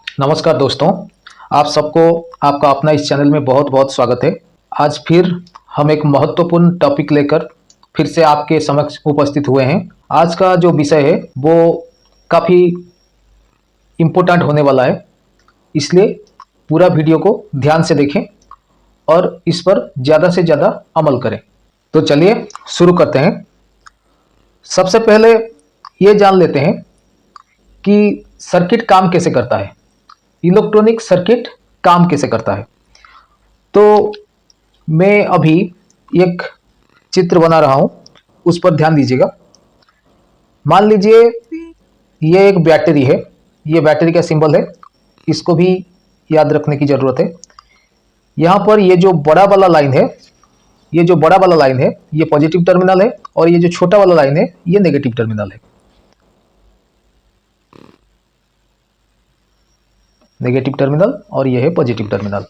नमस्कार दोस्तों, आप सबको आपका अपना इस चैनल में बहुत बहुत स्वागत है। आज फिर हम एक महत्वपूर्ण टॉपिक लेकर फिर से आपके समक्ष उपस्थित हुए हैं। आज का जो विषय है वो काफ़ी इम्पोर्टेंट होने वाला है, इसलिए पूरा वीडियो को ध्यान से देखें और इस पर ज़्यादा से ज़्यादा अमल करें। तो चलिए शुरू करते हैं। सबसे पहले ये जान लेते हैं कि सर्किट काम कैसे करता है, इलेक्ट्रॉनिक सर्किट काम कैसे करता है। तो मैं अभी एक चित्र बना रहा हूं, उस पर ध्यान दीजिएगा। मान लीजिए ये एक बैटरी है, ये बैटरी का सिंबल है, इसको भी याद रखने की ज़रूरत है। यहाँ पर ये जो बड़ा वाला लाइन है, ये जो बड़ा वाला लाइन है ये पॉजिटिव टर्मिनल है और ये जो छोटा वाला लाइन है ये नेगेटिव टर्मिनल है। नेगेटिव टर्मिनल और ये है पॉजिटिव टर्मिनल।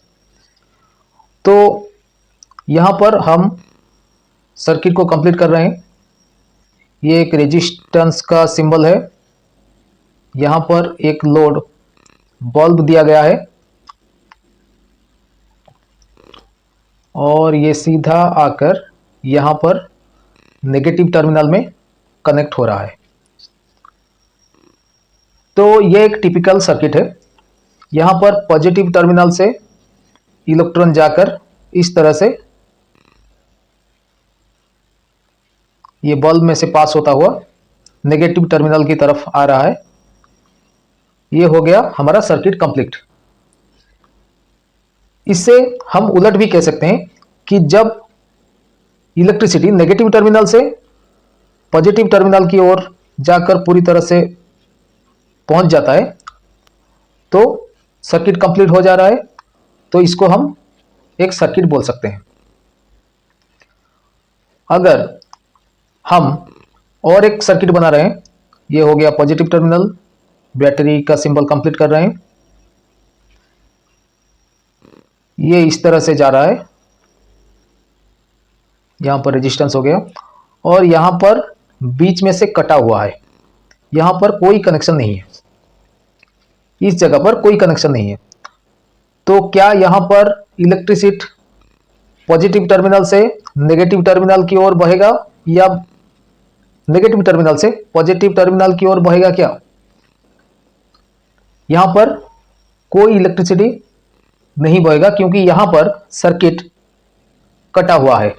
तो यहाँ पर हम सर्किट को कंप्लीट कर रहे हैं। ये एक रेजिस्टेंस का सिंबल है, यहाँ पर एक लोड बल्ब दिया गया है और ये सीधा आकर यहाँ पर नेगेटिव टर्मिनल में कनेक्ट हो रहा है। तो ये एक टिपिकल सर्किट है। यहाँ पर पॉजिटिव टर्मिनल से इलेक्ट्रॉन जाकर इस तरह से ये बल्ब में से पास होता हुआ नेगेटिव टर्मिनल की तरफ आ रहा है। ये हो गया हमारा सर्किट कंप्लीट। इससे हम उलट भी कह सकते हैं कि जब इलेक्ट्रिसिटी नेगेटिव टर्मिनल से पॉजिटिव टर्मिनल की ओर जाकर पूरी तरह से पहुंच जाता है तो सर्किट कंप्लीट हो जा रहा है। तो इसको हम एक सर्किट बोल सकते हैं। अगर हम और एक सर्किट बना रहे हैं, ये हो गया पॉजिटिव टर्मिनल, बैटरी का सिंबल कंप्लीट कर रहे हैं, ये इस तरह से जा रहा है, यहां पर रेजिस्टेंस हो गया और यहां पर बीच में से कटा हुआ है, यहां पर कोई कनेक्शन नहीं है, इस जगह पर कोई कनेक्शन नहीं है। तो क्या यहां पर इलेक्ट्रिसिटी पॉजिटिव टर्मिनल से नेगेटिव टर्मिनल की ओर बहेगा या नेगेटिव टर्मिनल से पॉजिटिव टर्मिनल की ओर बहेगा? क्या यहां पर कोई इलेक्ट्रिसिटी नहीं बहेगा क्योंकि यहां पर सर्किट कटा हुआ है,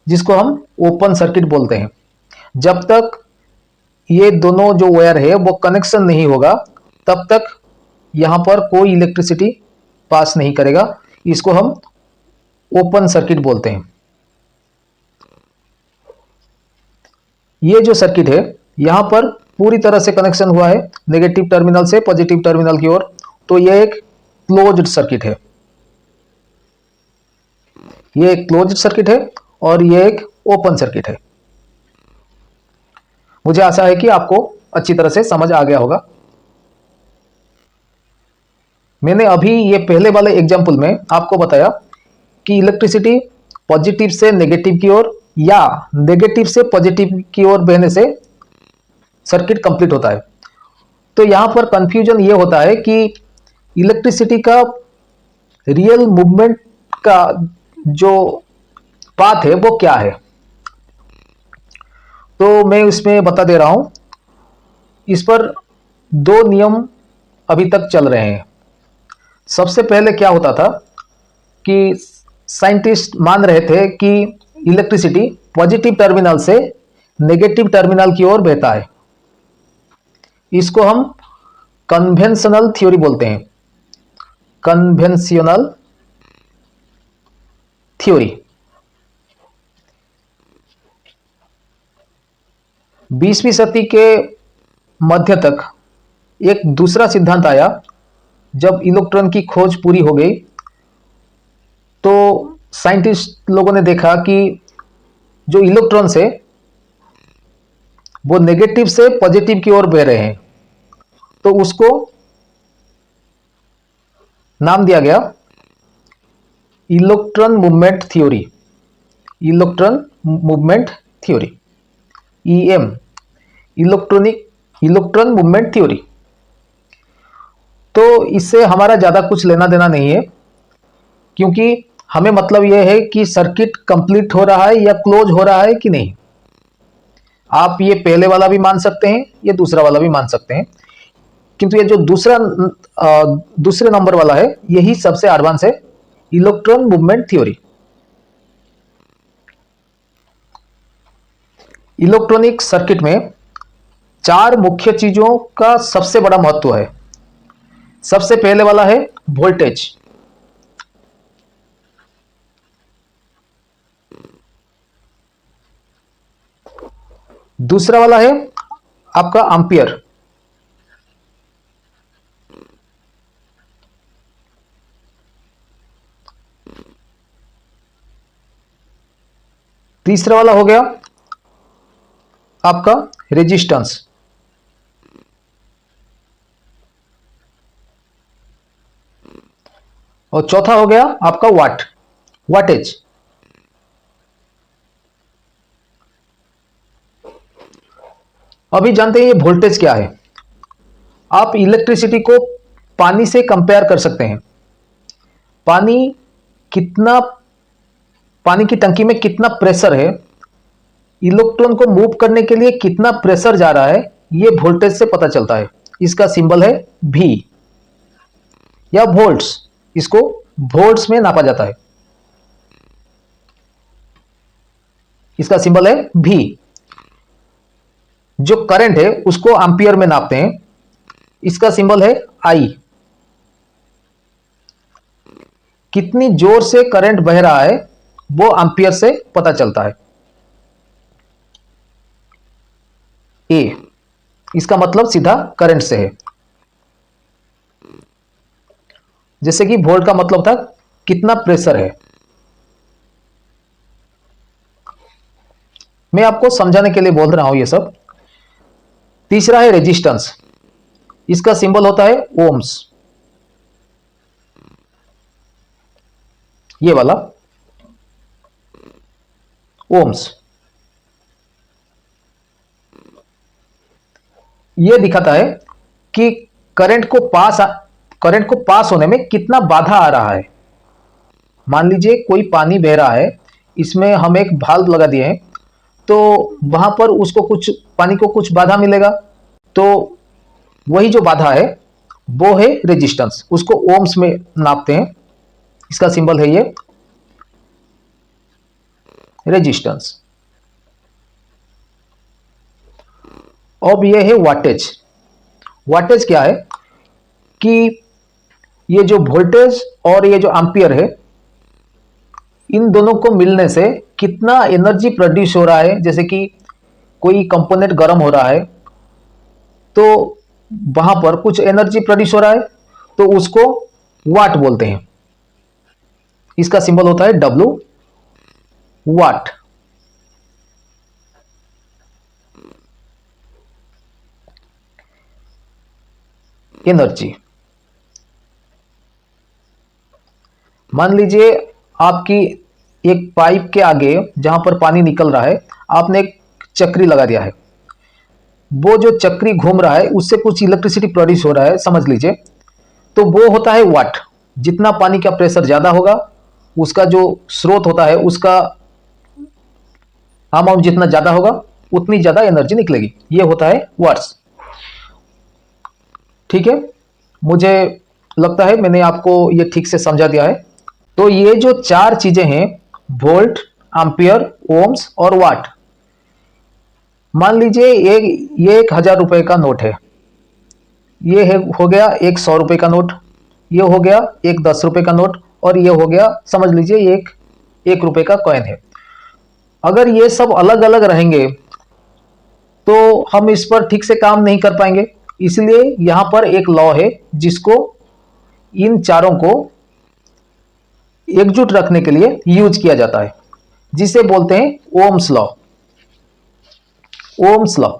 जिसको हम ओपन सर्किट बोलते हैं। जब तक ये दोनों जो वायर है वो कनेक्शन नहीं होगा तब तक यहां पर कोई इलेक्ट्रिसिटी पास नहीं करेगा। इसको हम ओपन सर्किट बोलते हैं। ये जो सर्किट है यहां पर पूरी तरह से कनेक्शन हुआ है नेगेटिव टर्मिनल से पॉजिटिव टर्मिनल की ओर, तो यह एक क्लोज्ड सर्किट है। यह एक क्लोज्ड सर्किट है और यह एक ओपन सर्किट है। मुझे आशा है कि आपको अच्छी तरह से समझ आ गया होगा। मैंने अभी ये पहले वाले एग्जाम्पल में आपको बताया कि इलेक्ट्रिसिटी पॉजिटिव से नेगेटिव की ओर या नेगेटिव से पॉजिटिव की ओर बहने से सर्किट कंप्लीट होता है। तो यहां पर कंफ्यूजन ये होता है कि इलेक्ट्रिसिटी का रियल मूवमेंट का जो पाथ है वो क्या है। तो मैं इसमें बता दे रहा हूं। इस पर दो नियम अभी तक चल रहे हैं। सबसे पहले क्या होता था कि साइंटिस्ट मान रहे थे कि इलेक्ट्रिसिटी पॉजिटिव टर्मिनल से नेगेटिव टर्मिनल की ओर बहता है। इसको हम कन्वेंशनल थ्योरी बोलते हैं, कन्वेंशनल थ्योरी। 20वीं सदी के मध्य तक एक दूसरा सिद्धांत आया। जब इलेक्ट्रॉन की खोज पूरी हो गई तो साइंटिस्ट लोगों ने देखा कि जो इलेक्ट्रॉन से वो नेगेटिव से पॉजिटिव की ओर बह रहे हैं, तो उसको नाम दिया गया electron movement theory. Electron movement theory, EM, electron movement theory. तो इससे हमारा ज़्यादा कुछ लेना देना नहीं है, क्योंकि हमें मतलब यह है कि सर्किट कंप्लीट हो रहा है या क्लोज हो रहा है कि नहीं। आप ये पहले वाला भी मान सकते हैं, ये दूसरा वाला भी मान सकते हैं, किंतु ये जो दूसरे नंबर वाला है यही सबसे एडवांस है, electron movement theory. Electronic circuit में चार मुख्य चीजों का सबसे बड़ा महत्व है। सबसे पहले वाला है वोल्टेज, दूसरा वाला है आपका एम्पियर, तीसरा वाला हो गया आपका रेजिस्टेंस, और चौथा हो गया आपका वाटेज। अभी जानते हैं ये वोल्टेज क्या है। आप इलेक्ट्रिसिटी को पानी से कंपेयर कर सकते हैं। पानी की टंकी में कितना प्रेशर है, इलेक्ट्रॉन को मूव करने के लिए कितना प्रेशर जा रहा है, ये वोल्टेज से पता चलता है। इसका सिंबल है V या वोल्ट्स, इसको वोल्ट्स में नापा जाता है। इसका सिंबल है V। जो करंट है उसको एम्पियर में नापते हैं, इसका सिंबल है I। कितनी जोर से करंट बह रहा है वो एम्पियर से पता चलता है, A। इसका मतलब सीधा करंट से है। जैसे कि वोल्ट का मतलब था कितना प्रेशर है। मैं आपको समझाने के लिए बोल रहा हूं ये सब। तीसरा है रेजिस्टेंस, इसका सिंबल होता है ओम्स, ये वाला ओम्स। ये दिखाता है कि करंट को पास होने में कितना बाधा आ रहा है। मान लीजिए कोई पानी बह रहा है, इसमें हम एक भाल्व लगा दिए हैं, तो वहां पर पानी को कुछ बाधा मिलेगा, तो वही जो बाधा है वो है रेजिस्टेंस, उसको ओम्स में नापते हैं। इसका सिंबल है ये रेजिस्टेंस। अब ये है वाटेज। वाटेज क्या है कि ये जो वोल्टेज और ये जो एम्पियर है, इन दोनों को मिलने से कितना एनर्जी प्रोड्यूस हो रहा है। जैसे कि कोई कंपोनेंट गर्म हो रहा है तो वहां पर कुछ एनर्जी प्रोड्यूस हो रहा है, तो उसको वाट बोलते हैं। इसका सिंबल होता है W, वाट। एनर्जी, मान लीजिए आपकी एक पाइप के आगे जहां पर पानी निकल रहा है, आपने एक चक्री लगा दिया है। वो जो चक्री घूम रहा है उससे कुछ इलेक्ट्रिसिटी प्रोड्यूस हो रहा है, समझ लीजिए, तो वो होता है वाट। जितना पानी का प्रेशर ज्यादा होगा, उसका जो स्रोत होता है उसका अमाउंट जितना ज्यादा होगा, उतनी ज्यादा एनर्जी निकलेगी। ये होता है वाट्स। ठीक है, मुझे लगता है मैंने आपको ये ठीक से समझा दिया है। तो ये जो चार चीजें हैं, वोल्ट, एम्पियर, ओम्स और वाट। मान लीजिए ये 1,000 रुपए का नोट है, ये हो गया एक 100 रुपए का नोट, ये हो गया एक 10 रुपए का नोट, और ये हो गया समझ लीजिए ये एक रुपए का कॉइन है। अगर ये सब अलग अलग रहेंगे तो हम इस पर ठीक से काम नहीं कर पाएंगे। इसलिए यहां पर एक लॉ है जिसको इन चारों को एकजुट रखने के लिए यूज किया जाता है, जिसे बोलते हैं ओम्स लॉ। Ohm's law.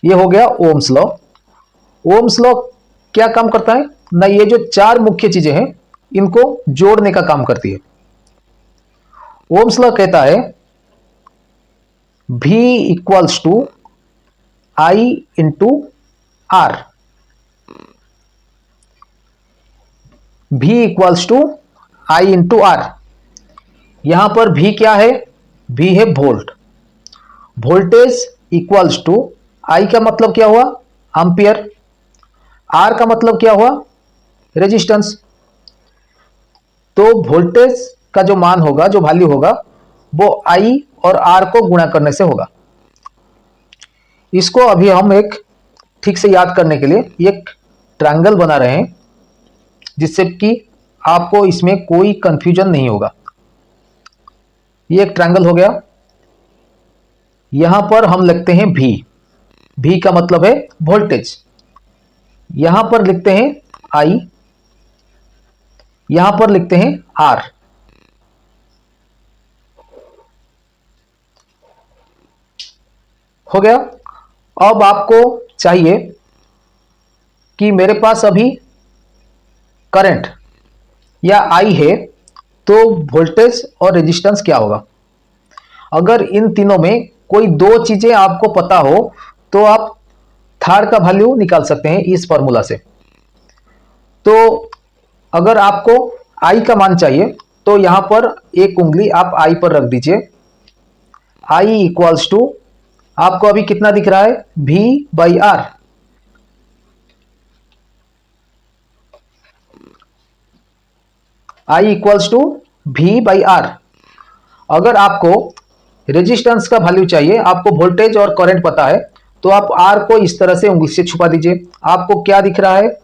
ये हो गया ओम्स लॉ। ओम्स लॉ क्या काम करता है ना, ये जो चार मुख्य चीजें हैं इनको जोड़ने का काम करती है। ओम्स लॉ कहता है V equals to I into R। V equals to I into R। यहां पर V क्या है? V है volt. Voltage equals to I का मतलब क्या हुआ? एम्पियर। R का मतलब क्या हुआ? रेजिस्टेंस। तो वोल्टेज का जो मान होगा, जो वैल्यू होगा, वो I और R को गुणा करने से होगा। इसको अभी हम एक ठीक से याद करने के लिए एक ट्रायंगल बना रहे हैं, जिससे कि आपको इसमें कोई कंफ्यूजन नहीं होगा। ये एक ट्रायंगल हो गया। यहां पर हम लिखते हैं V। V का मतलब है वोल्टेज। यहां पर लिखते हैं I, यहां पर लिखते हैं R। हो गया। अब आपको चाहिए कि मेरे पास अभी करंट या I है, तो वोल्टेज और रेजिस्टेंस क्या होगा। अगर इन तीनों में कोई दो चीजें आपको पता हो तो आप थर्ड का वैल्यू निकाल सकते हैं इस फॉर्मूला से। तो अगर आपको I का मान चाहिए तो यहां पर एक उंगली आप I पर रख दीजिए। I इक्वल्स टू, आपको अभी कितना दिख रहा है? V by R. I equals to V by R. अगर आपको रेजिस्टेंस का वैल्यू चाहिए, आपको वोल्टेज और करंट पता है, तो आप R को इस तरह से उंगली से छुपा दीजिए। आपको क्या दिख रहा है?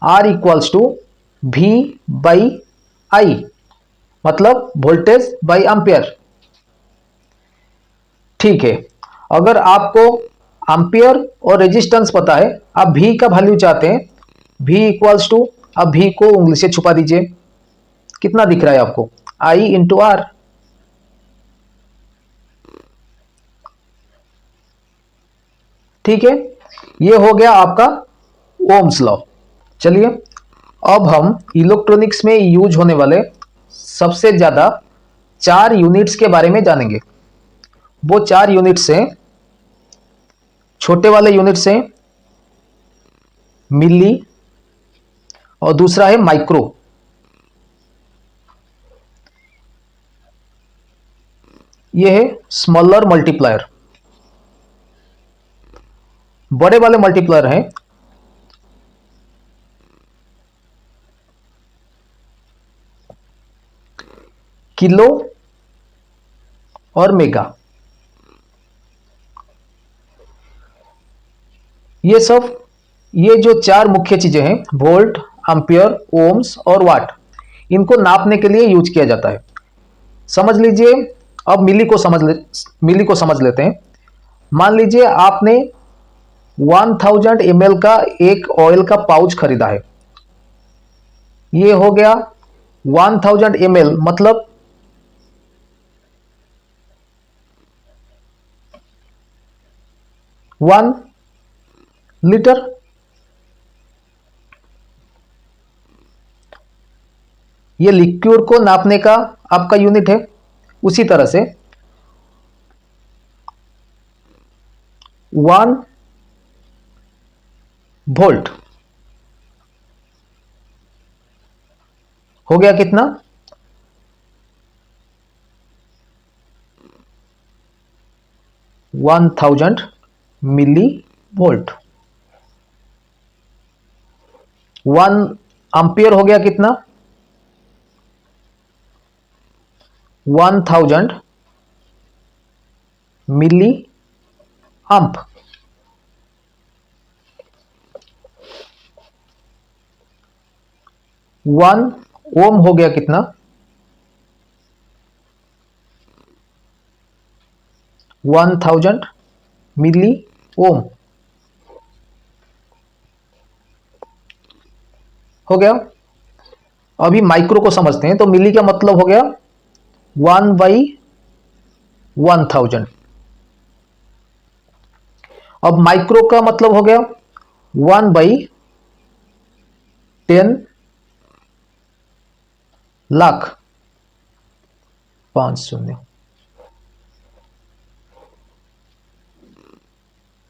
R equals to V by I, मतलब वोल्टेज बाई एम्पियर। ठीक है। अगर आपको एम्पियर और रेजिस्टेंस पता है, आप V का वैल्यू चाहते हैं, V इक्वल्स टू, अब V को उंगली से छुपा दीजिए। कितना दिख रहा है आपको? I into R. ठीक है, ये हो गया आपका ओम्स लॉ। चलिए अब हम इलेक्ट्रॉनिक्स में यूज होने वाले सबसे ज्यादा 4 यूनिट्स के बारे में जानेंगे। वो 4 यूनिट्स हैं, छोटे वाले यूनिट्स हैं मिली, और दूसरा है माइक्रो। ये है स्मॉलर मल्टीप्लायर। बड़े वाले मल्टीप्लायर हैं किलो और मेगा। ये सब, ये जो 4 मुख्य चीजें हैं, वोल्ट, एम्पियर, ओम्स और वाट, इनको नापने के लिए यूज किया जाता है। समझ लीजिए, अब मिली को समझ लेते हैं। मान लीजिए आपने 1000 ml का एक ऑयल का पाउच खरीदा है। ये हो गया 1000 ml, मतलब 1 लीटर। ये लिक्विड को नापने का आपका यूनिट है। उसी तरह से 1 वोल्ट हो गया कितना? 1000 मिली वोल्ट। 1 एम्पियर हो गया कितना? 1000 मिली एम्प। 1 ओम हो गया कितना? 1000 मिली ओम हो गया। अभी माइक्रो को समझते हैं। तो मिली का मतलब हो गया 1/1000। अब माइक्रो का मतलब हो गया 1/10 लाख, 5 शून्य।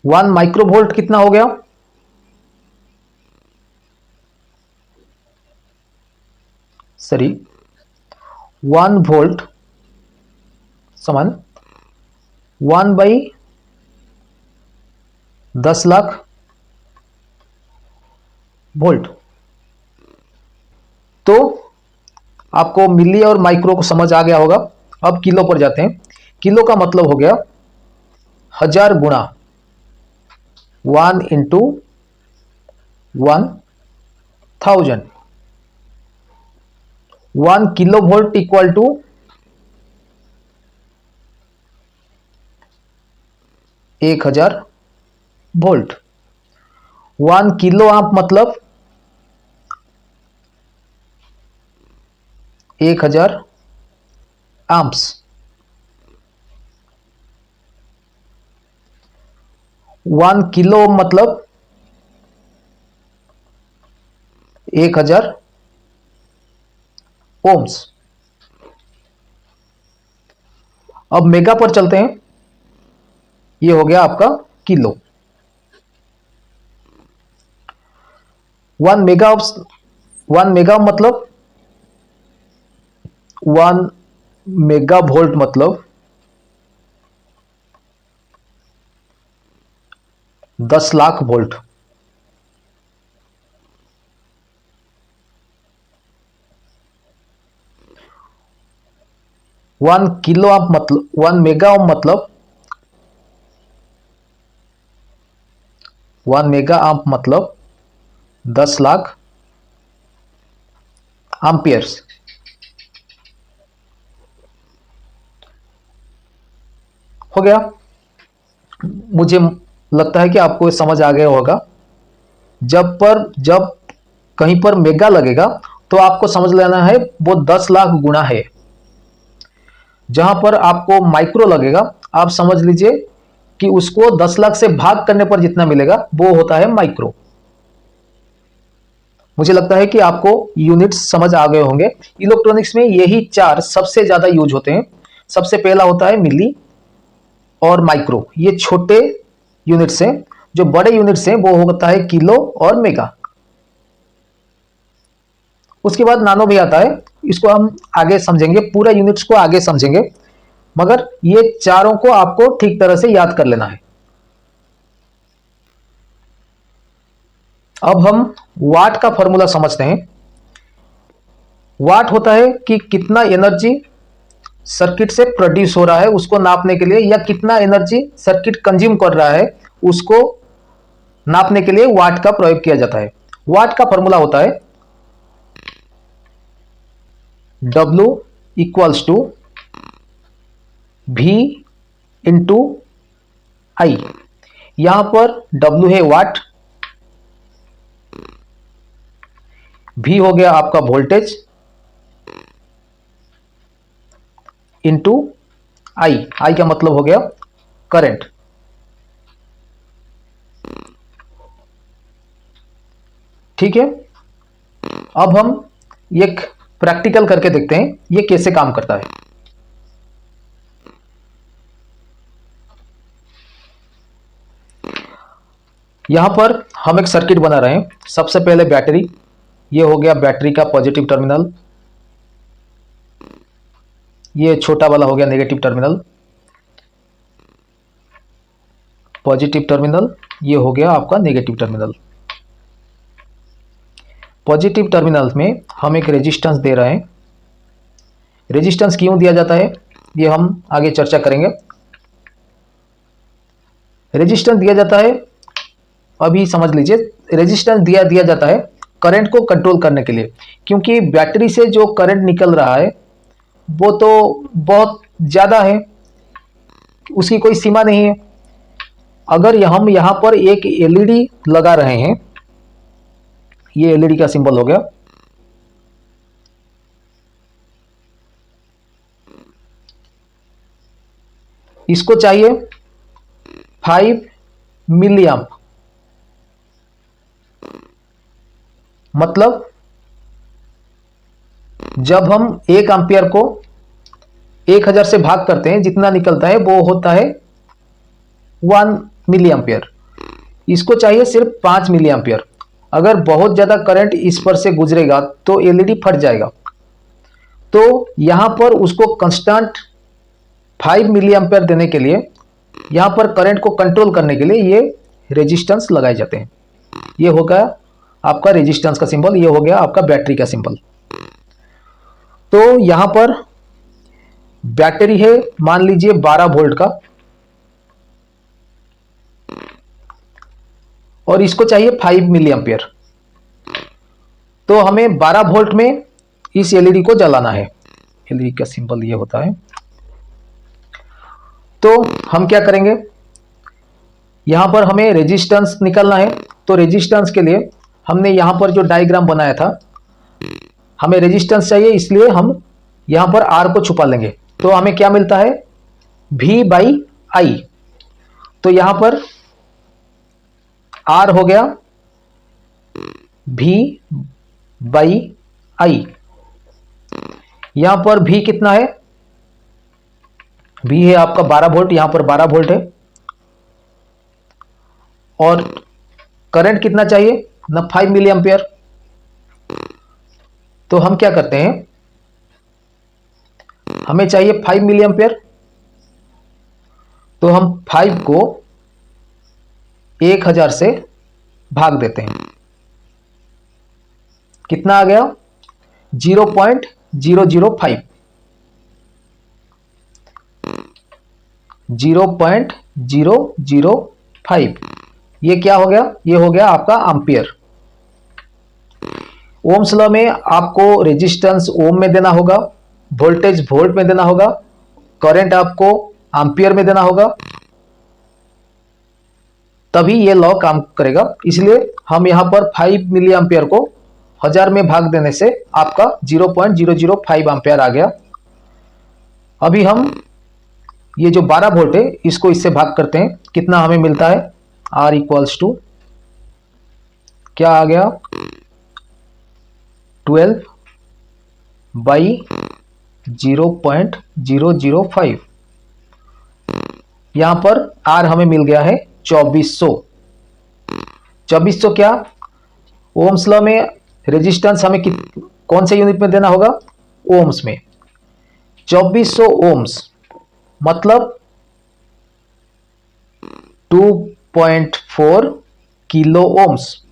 1 माइक्रोवोल्ट कितना हो गया? सॉरी, 1 वोल्ट समान 1 बाई 10 लाख वोल्ट। तो आपको मिली और माइक्रो को समझ आ गया होगा। अब किलो पर जाते हैं। किलो का मतलब हो गया 1000 गुणा 1 into 1000। 1 kilo volt equal to 1000 volt. 1 kilo आप मतलब 1000 आम्स। 1 किलो मतलब 1000 ओम्स। अब मेगा पर चलते हैं। ये हो गया आपका किलो। 1 मेगा 1 मेगा मतलब 1 मेगा वोल्ट मतलब 10 लाख वोल्ट। 1 किलो आप मतलब 1 मेगा मतलब 1 मेगा आप मतलब 10 लाख एम्पियर्स। हो गया। मुझे लगता है कि आपको समझ आ गया होगा। जब कहीं पर मेगा लगेगा तो आपको समझ लेना है वो 10 लाख गुना है। जहां पर आपको माइक्रो लगेगा आप समझ लीजिए कि उसको 10 लाख से भाग करने पर जितना मिलेगा वो होता है माइक्रो। मुझे लगता है कि आपको यूनिट्स समझ आ गए होंगे। इलेक्ट्रॉनिक्स में यही 4 सबसे ज्यादा यूज होते हैं। सबसे पहला होता है मिली और माइक्रो, ये छोटे यूनिट्स हैं। जो बड़े यूनिट्स हैं वो होता है किलो और मेगा। उसके बाद नानो भी आता है, इसको हम आगे समझेंगे, पूरा यूनिट्स को आगे समझेंगे, मगर ये चारों को आपको ठीक तरह से याद कर लेना है। अब हम वाट का फॉर्मूला समझते हैं। वाट होता है कि कितना एनर्जी सर्किट से प्रोड्यूस हो रहा है उसको नापने के लिए, या कितना एनर्जी सर्किट कंज्यूम कर रहा है उसको नापने के लिए वाट का प्रयोग किया जाता है। वाट का फॉर्मूला होता है W equals to V into I. यहां पर W है वाट, V हो गया आपका वोल्टेज, इंटू आई। आई का मतलब हो गया करंट। ठीक है। अब हम एक प्रैक्टिकल करके देखते हैं ये कैसे काम करता है। यहां पर हम एक सर्किट बना रहे हैं। सबसे पहले बैटरी, ये हो गया बैटरी का पॉजिटिव टर्मिनल, ये छोटा वाला हो गया नेगेटिव टर्मिनल। पॉजिटिव टर्मिनल, ये हो गया आपका नेगेटिव टर्मिनल। पॉजिटिव टर्मिनल में हम एक रेजिस्टेंस दे रहे हैं। रेजिस्टेंस क्यों दिया जाता है ये हम आगे चर्चा करेंगे। रेजिस्टेंस दिया जाता है, अभी समझ लीजिए, रेजिस्टेंस दिया जाता है करंट को कंट्रोल करने के लिए। क्योंकि बैटरी से जो करंट निकल रहा है वो तो बहुत ज़्यादा है, उसकी कोई सीमा नहीं है। अगर हम यहाँ पर एक एलईडी लगा रहे हैं, ये एलईडी का सिंबल हो गया, इसको चाहिए 5 मिली एम्प। मतलब जब हम 1 एम्पियर को 1000 से भाग करते हैं जितना निकलता है वो होता है 1 मिली एम्पियर। इसको चाहिए सिर्फ 5 मिली एम्पियर। अगर बहुत ज़्यादा करंट इस पर से गुजरेगा तो एलईडी फट जाएगा। तो यहाँ पर उसको कंस्टेंट 5 मिली एम्पियर देने के लिए, यहाँ पर करंट को कंट्रोल करने के लिए ये रेजिस्टेंस लगाए जाते हैं। ये हो गया आपका रेजिस्टेंस का सिंबल, ये हो गया आपका बैटरी का सिंबल। तो यहाँ पर बैटरी है मान लीजिए 12 वोल्ट का, और इसको चाहिए 5 मिली एम्पियर। तो हमें 12 वोल्ट में इस एलईडी को जलाना है। एलईडी का सिंबल ये होता है। तो हम क्या करेंगे, यहां पर हमें रेजिस्टेंस निकालना है। तो रेजिस्टेंस के लिए हमने यहां पर जो डायग्राम बनाया था, हमें रेजिस्टेंस चाहिए, इसलिए हम यहां पर आर को छुपा लेंगे। तो हमें क्या मिलता है, V बाई आई। तो यहां पर आर हो गया V बाई आई। यहां पर V कितना है, V है आपका 12 वोल्ट, यहां पर 12 वोल्ट है। और करंट कितना चाहिए ना, 5 मिली एम्पियर। तो हम क्या करते हैं, हमें चाहिए 5 मिली एम्पियर। तो हम 5 को 1000 से भाग देते हैं। कितना आ गया, 0.005। 0.005 ये क्या हो गया, ये हो गया आपका एम्पियर। ओम्स लॉ में आपको रेजिस्टेंस ओम में देना होगा, वोल्टेज वोल्ट में देना होगा, करंट आपको एम्पियर में देना होगा, तभी ये लॉ काम करेगा। इसलिए हम यहां पर 5 मिली एम्पियर को 1000 में भाग देने से आपका 0.005 एम्पियर आ गया। अभी हम ये जो 12 वोल्ट है इसको इससे भाग करते हैं, कितना हमें मिलता है, R इक्वल्स टू क्या आ गया, 12 बाई 0.005। यहां पर R हमें मिल गया है 2400। 2400 क्या, ओम्स लॉ में रेजिस्टेंस हमें कौन से यूनिट में देना होगा, ओम्स में। 2400 ओम्स मतलब 2.4 किलो ओम्स।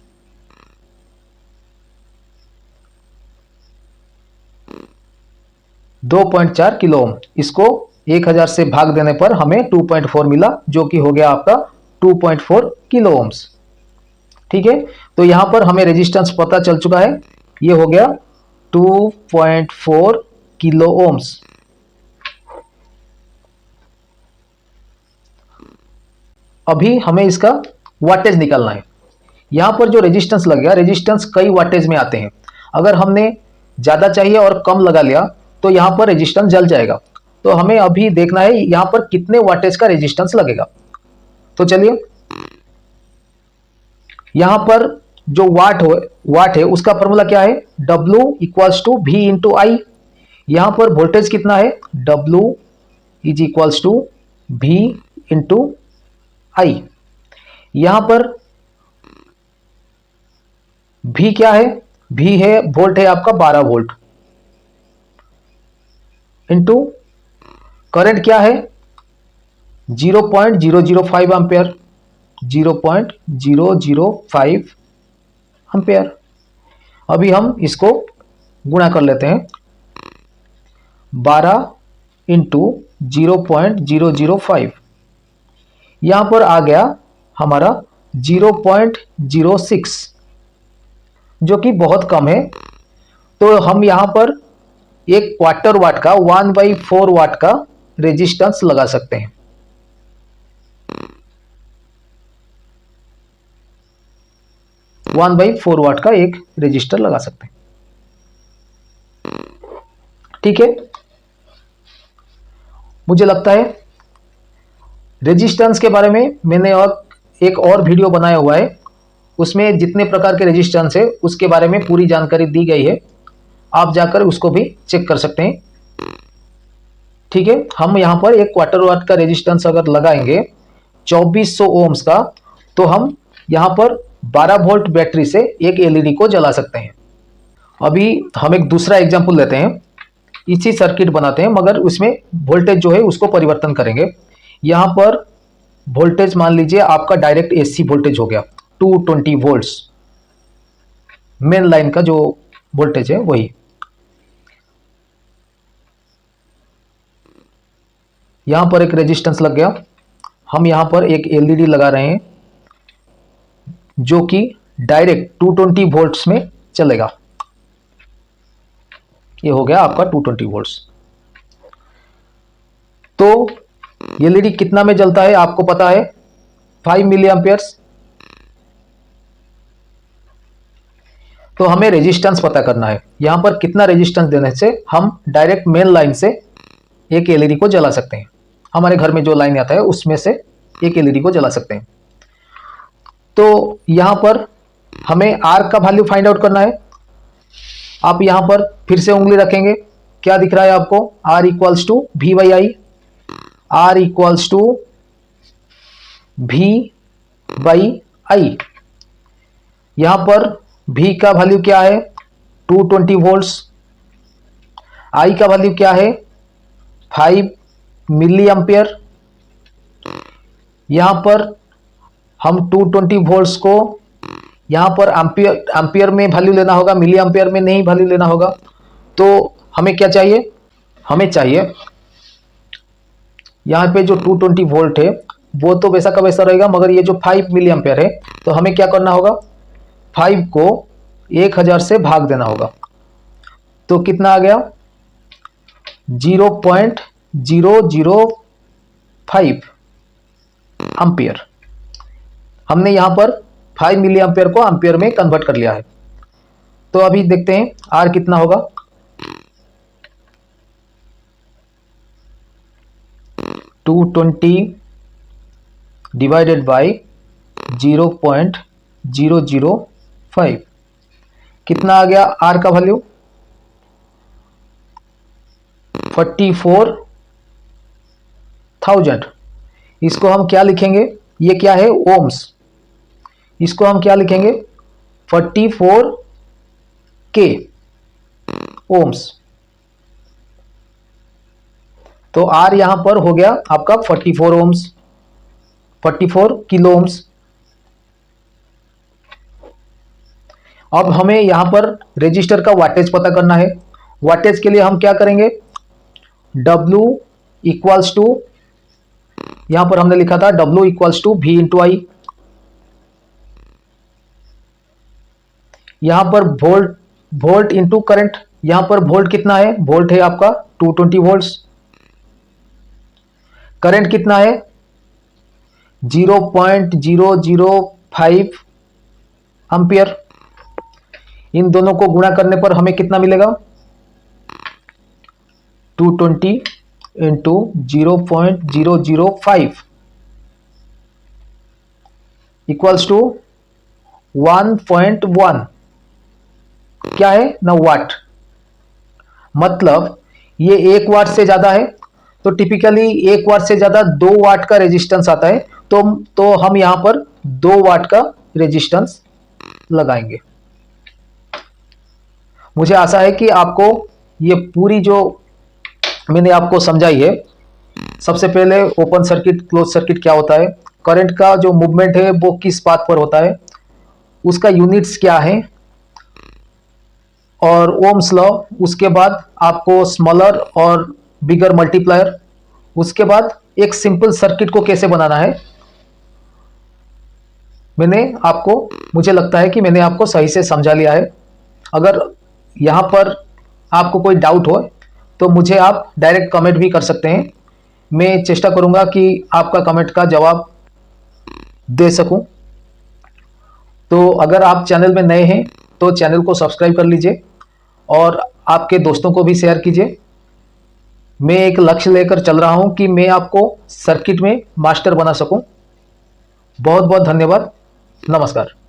दो 2.4 किलो ओम। इसको 1000 से भाग देने पर हमें 2.4 मिला, जो कि हो गया आपका 2.4 किलो ओम्स। ठीक है, तो यहां पर हमें रेजिस्टेंस पता चल चुका है, ये हो गया 2.4 किलो ओम्स। अभी हमें इसका वाटेज निकालना है। यहां पर जो रेजिस्टेंस लग गया, रेजिस्टेंस कई वाटेज में आते हैं। अगर हमने ज्यादा चाहिए और कम लगा लिया तो यहां पर रेजिस्टेंस जल जाएगा। तो हमें अभी देखना है यहां पर कितने वाटेज का रेजिस्टेंस लगेगा। तो चलिए, यहां पर जो वाट है उसका फॉर्मूला क्या है, W equals to V into I. यहां पर वोल्टेज कितना है, W is equals to V into I. यहां पर V क्या है, V है वोल्ट है आपका 12 वोल्ट, इंटू करंट क्या है 0.005 एम्पियर। 0.005 एम्पियर। अभी हम इसको गुणा कर लेते हैं, 12 इंटू 0.005। यहां पर आ गया हमारा 0.06, जो कि बहुत कम है। तो हम यहां पर एक क्वार्टर वाट का 1/4 वाट का रेजिस्टेंस लगा सकते हैं। 1/4 वाट का एक रेजिस्टर लगा सकते हैं। ठीक है, मुझे लगता है रेजिस्टेंस के बारे में मैंने एक और वीडियो बनाया हुआ है, उसमें जितने प्रकार के रेजिस्टेंस है उसके बारे में पूरी जानकारी दी गई है। आप जाकर उसको भी चेक कर सकते हैं। ठीक है, हम यहां पर एक क्वार्टर वाट का रेजिस्टेंस अगर लगाएंगे 2400 ओम्स का, तो हम यहाँ पर 12 वोल्ट बैटरी से एक एलईडी को जला सकते हैं। अभी हम एक दूसरा एग्जांपल लेते हैं, इसी सर्किट बनाते हैं मगर उसमें वोल्टेज जो है उसको परिवर्तन करेंगे। यहाँ पर वोल्टेज मान लीजिए आपका डायरेक्ट एसी वोल्टेज हो गया 220 वोल्ट्स, मेन लाइन का जो वोल्टेज है वही। यहां पर एक रेजिस्टेंस लग गया, हम यहां पर एक एलईडी लगा रहे हैं जो कि डायरेक्ट 220 वोल्ट्स में चलेगा। ये हो गया आपका 220 वोल्ट्स। तो एलईडी कितना में जलता है आपको पता है, 5 मिली एम्पियर्स। तो हमें रेजिस्टेंस पता करना है, यहां पर कितना रेजिस्टेंस देने से हम डायरेक्ट मेन लाइन से एक एलईडी को जला सकते हैं। हमारे घर में जो लाइन आता है उसमें से एक एलईडी को जला सकते हैं। तो यहां पर हमें आर का वैल्यू फाइंड आउट करना है। आप यहां पर फिर से उंगली रखेंगे, क्या दिख रहा है आपको, R equals to V by I, R equals to V by I. यहां पर V का वैल्यू क्या है 220 वोल्ट्स, I का वैल्यू क्या है 5 मिली एम्पियर। यहां पर हम 220 वोल्ट्स को यहां पर एम्पियर में वैल्यू लेना होगा, मिली एम्पियर में नहीं वैल्यू लेना होगा। तो हमें क्या चाहिए, हमें चाहिए यहां पे जो 220 वोल्ट है वो तो वैसा का वैसा रहेगा, मगर ये जो 5 मिली एम्पियर है तो हमें क्या करना होगा, 5 को 1000 से भाग देना होगा। तो कितना आ गया 0.005 एम्पियर। हमने यहां पर 5 मिली एम्पियर को एम्पियर में कन्वर्ट कर लिया है। तो अभी देखते हैं आर कितना होगा, 220 डिवाइडेड बाई 0.005 कितना आ गया आर का वैल्यू 44,000। इसको हम क्या लिखेंगे, ये क्या है ओम्स, इसको हम क्या लिखेंगे 44K ओम्स। तो आर यहां पर हो गया आपका 44 ओम्स, 44 किलो ओम्स। अब हमें यहां पर रेजिस्टर का वाटेज पता करना है। वाटेज के लिए हम क्या करेंगे, W इक्वल्स टू, यहां पर हमने लिखा था W equals to V into I. यहां पर वोल्ट इंटू करंट, यहां पर वोल्ट कितना है, वोल्ट है आपका 220 वोल्ट्स। करंट कितना है 0.005 एम्पियर। इन दोनों को गुणा करने पर हमें कितना मिलेगा 220 इंटू 0.005 इक्वल्स टू 1.1 क्या है ना वाट। मतलब ये 1 वाट से ज्यादा है, तो टिपिकली 1 वाट से ज्यादा 2 वाट का रेजिस्टेंस आता है। तो हम यहां पर 2 वाट का रेजिस्टेंस लगाएंगे। मुझे आशा है कि आपको ये पूरी जो मैंने आपको समझाई है, सबसे पहले ओपन सर्किट क्लोज सर्किट क्या होता है, करंट का जो मूवमेंट है वो किस पाथ पर होता है, उसका यूनिट्स क्या है और ओम्स लॉ, उसके बाद आपको स्मॉलर और बिगर मल्टीप्लायर, उसके बाद एक सिंपल सर्किट को कैसे बनाना है। मुझे लगता है कि मैंने आपको सही से समझा लिया है। अगर यहां पर आपको कोई डाउट हो तो मुझे आप डायरेक्ट कमेंट भी कर सकते हैं। मैं चेष्टा करूंगा कि आपका कमेंट का जवाब दे सकूं। तो अगर आप चैनल में नए हैं तो चैनल को सब्सक्राइब कर लीजिए और आपके दोस्तों को भी शेयर कीजिए। मैं एक लक्ष्य लेकर चल रहा हूं कि मैं आपको सर्किट में मास्टर बना सकूं। बहुत बहुत धन्यवाद, नमस्कार।